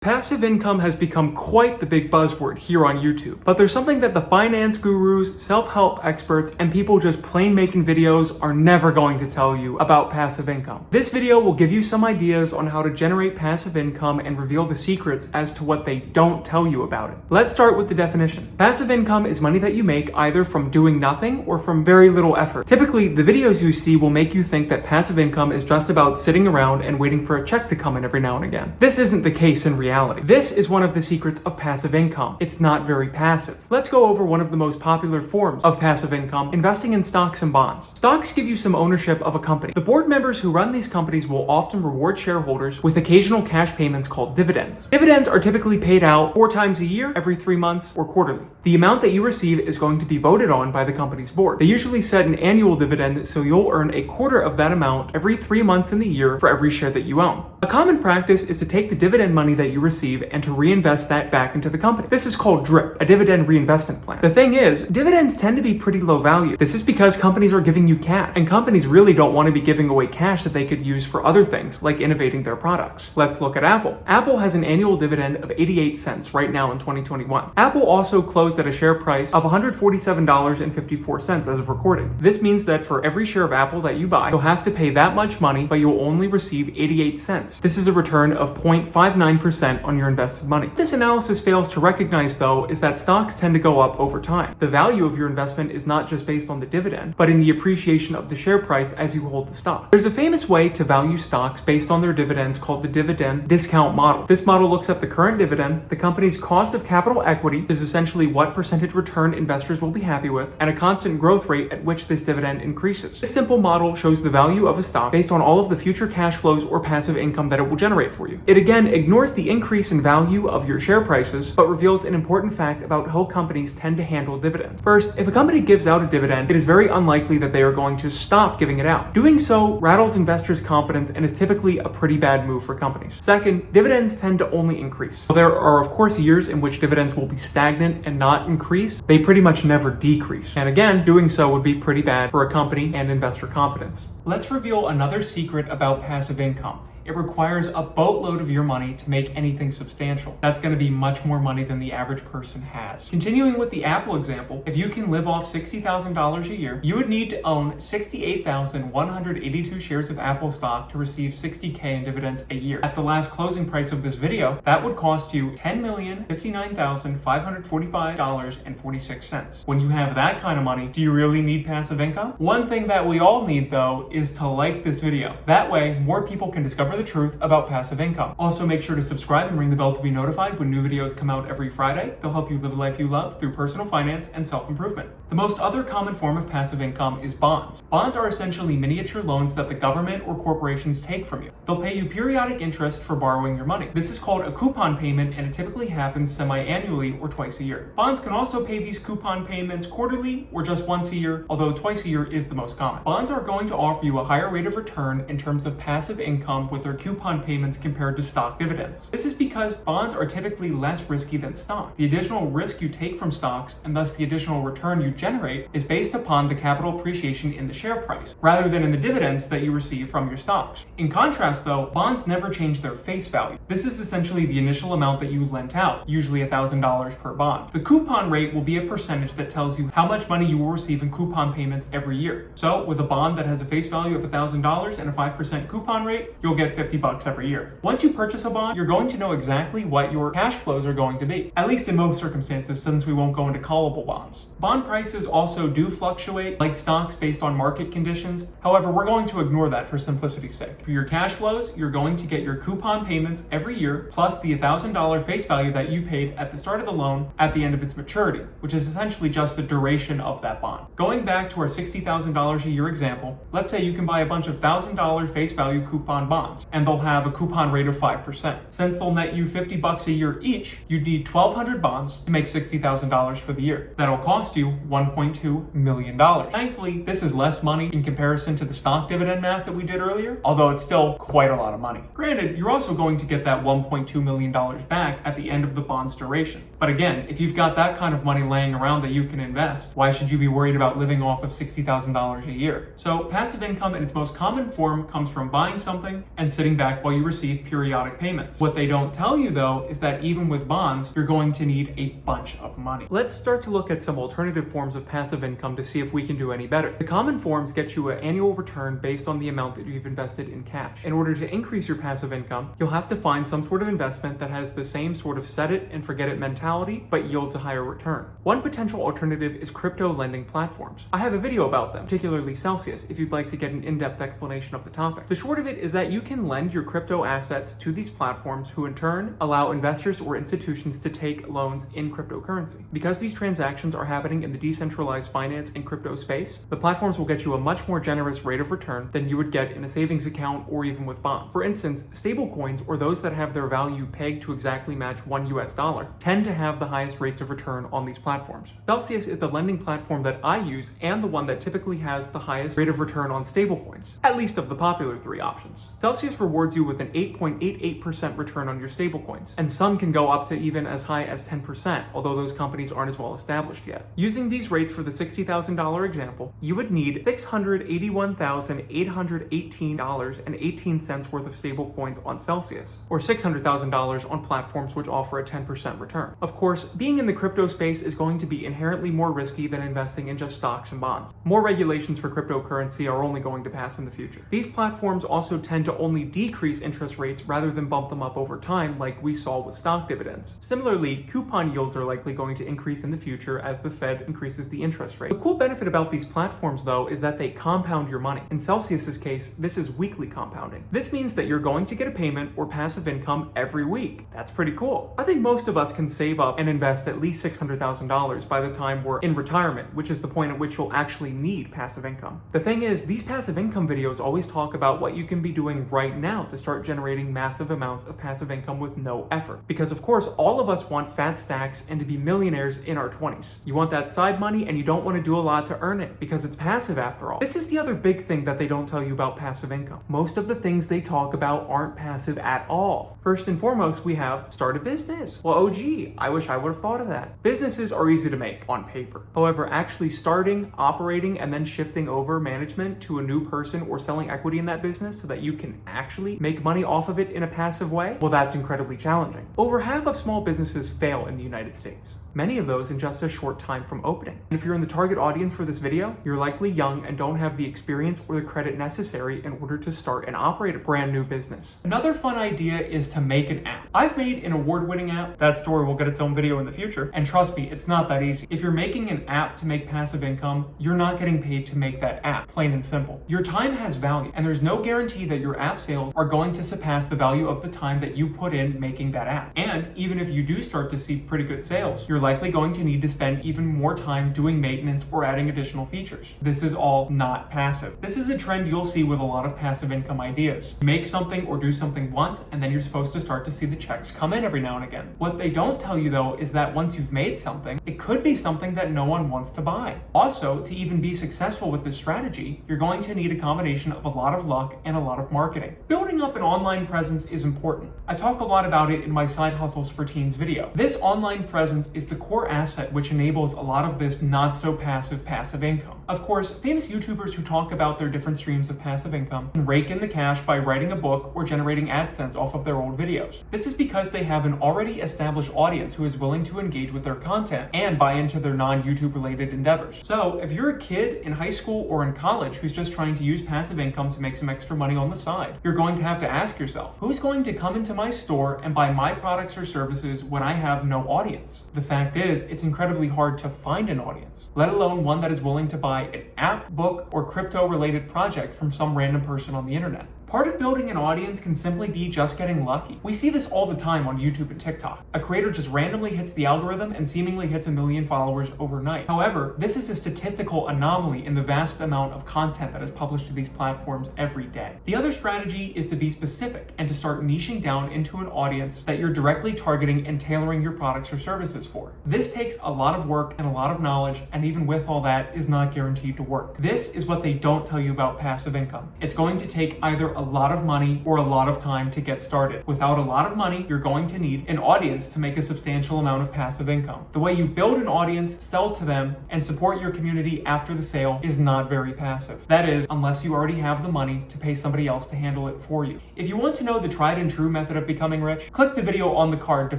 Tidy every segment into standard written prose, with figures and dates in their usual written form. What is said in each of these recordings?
Passive income has become quite the big buzzword here on YouTube, but there's something that the finance gurus, self-help experts, and people just plain making videos are never going to tell you about passive income. This video will give you some ideas on how to generate passive income and reveal the secrets as to what they don't tell you about it. Let's start with the definition. Passive income is money that you make either from doing nothing or from very little effort. Typically, the videos you see will make you think that passive income is just about sitting around and waiting for a check to come in every now and again. This isn't the case in reality. This is one of the secrets of passive income. It's not very passive. Let's go over one of the most popular forms of passive income, investing in stocks and bonds. Stocks give you some ownership of a company. The board members who run these companies will often reward shareholders with occasional cash payments called dividends. Dividends are typically paid out 4 times a year, every 3 months, or quarterly. The amount that you receive is going to be voted on by the company's board. They usually set an annual dividend, so you'll earn a quarter of that amount every 3 months in the year for every share that you own. A common practice is to take the dividend money that you receive and to reinvest that back into the company. This is called DRIP, a dividend reinvestment plan. The thing is, dividends tend to be pretty low value. This is because companies are giving you cash, and companies really don't want to be giving away cash that they could use for other things, like innovating their products. Let's look at Apple. Apple has an annual dividend of 88 cents right now in 2021. Apple also closed at a share price of $147.54 as of recording. This means that for every share of Apple that you buy, you'll have to pay that much money, but you'll only receive 88 cents. This is a return of 0.59% on your invested money. What this analysis fails to recognize, though, is that stocks tend to go up over time. The value of your investment is not just based on the dividend, but in the appreciation of the share price as you hold the stock. There's a famous way to value stocks based on their dividends called the dividend discount model. This model looks at the current dividend, the company's cost of capital equity, which is essentially what percentage return investors will be happy with, and a constant growth rate at which this dividend increases. This simple model shows the value of a stock based on all of the future cash flows or passive income that it will generate for you. It again ignores the increase in value of your share prices, but reveals an important fact about how companies tend to handle dividends. First, if a company gives out a dividend, it is very unlikely that they are going to stop giving it out. Doing so rattles investors' confidence and is typically a pretty bad move for companies. Second, dividends tend to only increase. While there are, of course, years in which dividends will be stagnant and not increase, they pretty much never decrease. And again, doing so would be pretty bad for a company and investor confidence. Let's reveal another secret about passive income. It requires a boatload of your money to make anything substantial. That's going to be much more money than the average person has. Continuing with the Apple example, if you can live off $60,000 a year, you would need to own 68,182 shares of Apple stock to receive $60K in dividends a year. At the last closing price of this video, that would cost you $10,059,545.46. When you have that kind of money, do you really need passive income? One thing that we all need, though, is to like this video. That way, more people can discover the truth about passive income. Also, make sure to subscribe and ring the bell to be notified when new videos come out every Friday. They'll help you live a life you love through personal finance and self-improvement. The most other common form of passive income is bonds. Bonds are essentially miniature loans that the government or corporations take from you. They'll pay you periodic interest for borrowing your money. This is called a coupon payment, and it typically happens semi-annually or twice a year. Bonds can also pay these coupon payments quarterly or just once a year, although twice a year is the most common. Bonds are going to offer you a higher rate of return in terms of passive income with their coupon payments compared to stock dividends. This is because bonds are typically less risky than stock. The additional risk you take from stocks, and thus the additional return you generate, is based upon the capital appreciation in the share price, rather than in the dividends that you receive from your stocks. In contrast, though, bonds never change their face value. This is essentially the initial amount that you lent out, usually $1,000 per bond. The coupon rate will be a percentage that tells you how much money you will receive in coupon payments every year. So, with a bond that has a face value of $1,000 and a 5% coupon rate, you'll get $50 every year. Once you purchase a bond, you're going to know exactly what your cash flows are going to be, at least in most circumstances, since we won't go into callable bonds. Bond prices also do fluctuate like stocks based on market conditions. However, we're going to ignore that for simplicity's sake. For your cash flows, you're going to get your coupon payments every year, plus the $1,000 face value that you paid at the start of the loan at the end of its maturity, which is essentially just the duration of that bond. Going back to our $60,000 a year example, let's say you can buy a bunch of $1,000 face value coupon bonds, and they'll have a coupon rate of 5%. Since they'll net you $50 a year each, you'd need 1,200 bonds to make $60,000 for the year. That'll cost you $1.2 million. Thankfully, this is less money in comparison to the stock dividend math that we did earlier, although it's still quite a lot of money. Granted, you're also going to get that $1.2 million back at the end of the bond's duration. But again, if you've got that kind of money laying around that you can invest, why should you be worried about living off of $60,000 a year? So passive income in its most common form comes from buying something and and sitting back while you receive periodic payments. What they don't tell you though is that even with bonds, you're going to need a bunch of money. Let's start to look at some alternative forms of passive income to see if we can do any better. The common forms get you an annual return based on the amount that you've invested in cash. In order to increase your passive income, you'll have to find some sort of investment that has the same sort of set it and forget it mentality, but yields a higher return. One potential alternative is crypto lending platforms. I have a video about them, particularly Celsius, if you'd like to get an in-depth explanation of the topic. The short of it is that you can lend your crypto assets to these platforms who in turn allow investors or institutions to take loans in cryptocurrency. Because these transactions are happening in the decentralized finance and crypto space, the platforms will get you a much more generous rate of return than you would get in a savings account or even with bonds. For instance, stablecoins, or those that have their value pegged to exactly match $1, tend to have the highest rates of return on these platforms. Celsius is the lending platform that I use and the one that typically has the highest rate of return on stablecoins, at least of the popular three options. Celsius rewards you with an 8.88% return on your stablecoins, and some can go up to even as high as 10%, although those companies aren't as well established yet. Using these rates for the $60,000 example, you would need $681,818.18 worth of stablecoins on Celsius, or $600,000 on platforms which offer a 10% return. Of course, being in the crypto space is going to be inherently more risky than investing in just stocks and bonds. More regulations for cryptocurrency are only going to pass in the future. These platforms also tend to only decrease interest rates rather than bump them up over time like we saw with stock dividends. Similarly, coupon yields are likely going to increase in the future as the Fed increases the interest rate. The cool benefit about these platforms though is that they compound your money. In Celsius's case, this is weekly compounding. This means that you're going to get a payment or passive income every week. That's pretty cool. I think most of us can save up and invest at least $600,000 by the time we're in retirement, which is the point at which you'll actually need passive income. The thing is, these passive income videos always talk about what you can be doing right now to start generating massive amounts of passive income with no effort. Because of course, all of us want fat stacks and to be millionaires in our 20s. You want that side money and you don't want to do a lot to earn it because it's passive after all. This is the other big thing that they don't tell you about passive income. Most of the things they talk about aren't passive at all. First and foremost, we have start a business. Well, oh gee, I wish I would have thought of that. Businesses are easy to make on paper. However, actually starting, operating, and then shifting over management to a new person or selling equity in that business so that you can actually make money off of it in a passive way, well, that's incredibly challenging. Over half of small businesses fail in the United States. Many of those in just a short time from opening. And if you're in the target audience for this video, you're likely young and don't have the experience or the credit necessary in order to start and operate a brand new business. Another fun idea is to make an app. I've made an award-winning app. That story will get its own video in the future. And trust me, it's not that easy. If you're making an app to make passive income, you're not getting paid to make that app, plain and simple. Your time has value, and there's no guarantee that your app sales are going to surpass the value of the time that you put in making that app. And even if you do start to see pretty good sales, you're likely going to need to spend even more time doing maintenance or adding additional features. This is all not passive. This is a trend you'll see with a lot of passive income ideas. Make something or do something once, and then you're supposed to start to see the checks come in every now and again. What they don't tell you though is that once you've made something, it could be something that no one wants to buy. Also, to even be successful with this strategy, you're going to need a combination of a lot of luck and a lot of marketing. Building up an online presence is important. I talk a lot about it in my Side Hustles for Teens video. This online presence is the core asset which enables a lot of this not so passive income. Of course, famous YouTubers who talk about their different streams of passive income can rake in the cash by writing a book or generating AdSense off of their old videos. This is because they have an already established audience who is willing to engage with their content and buy into their non-YouTube related endeavors. So if you're a kid in high school or in college who's just trying to use passive income to make some extra money on the side, you're going to have to ask yourself, who's going to come into my store and buy my products or services when I have no audience? The fact is, it's incredibly hard to find an audience, let alone one that is willing to buy an app, book, or crypto related project from some random person on the internet. Part of building an audience can simply be just getting lucky. We see this all the time on YouTube and TikTok. A creator just randomly hits the algorithm and seemingly hits 1 million followers overnight. However, this is a statistical anomaly in the vast amount of content that is published to these platforms every day. The other strategy is to be specific and to start niching down into an audience that you're directly targeting and tailoring your products or services for. This takes a lot of work and a lot of knowledge, and even with all that, is not guaranteed to work. This is what they don't tell you about passive income. It's going to take either a lot of money or a lot of time to get started. Without a lot of money, you're going to need an audience to make a substantial amount of passive income. The way you build an audience, sell to them, and support your community after the sale is not very passive. That is, unless you already have the money to pay somebody else to handle it for you. If you want to know the tried and true method of becoming rich, click the video on the card to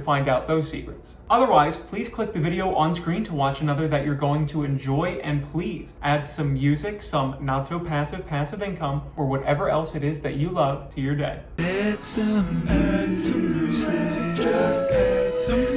find out those secrets. Otherwise, please click the video on screen to watch another that you're going to enjoy, and please add some music, some not so passive income, or whatever else it is that you love to your day. Add some music, just add some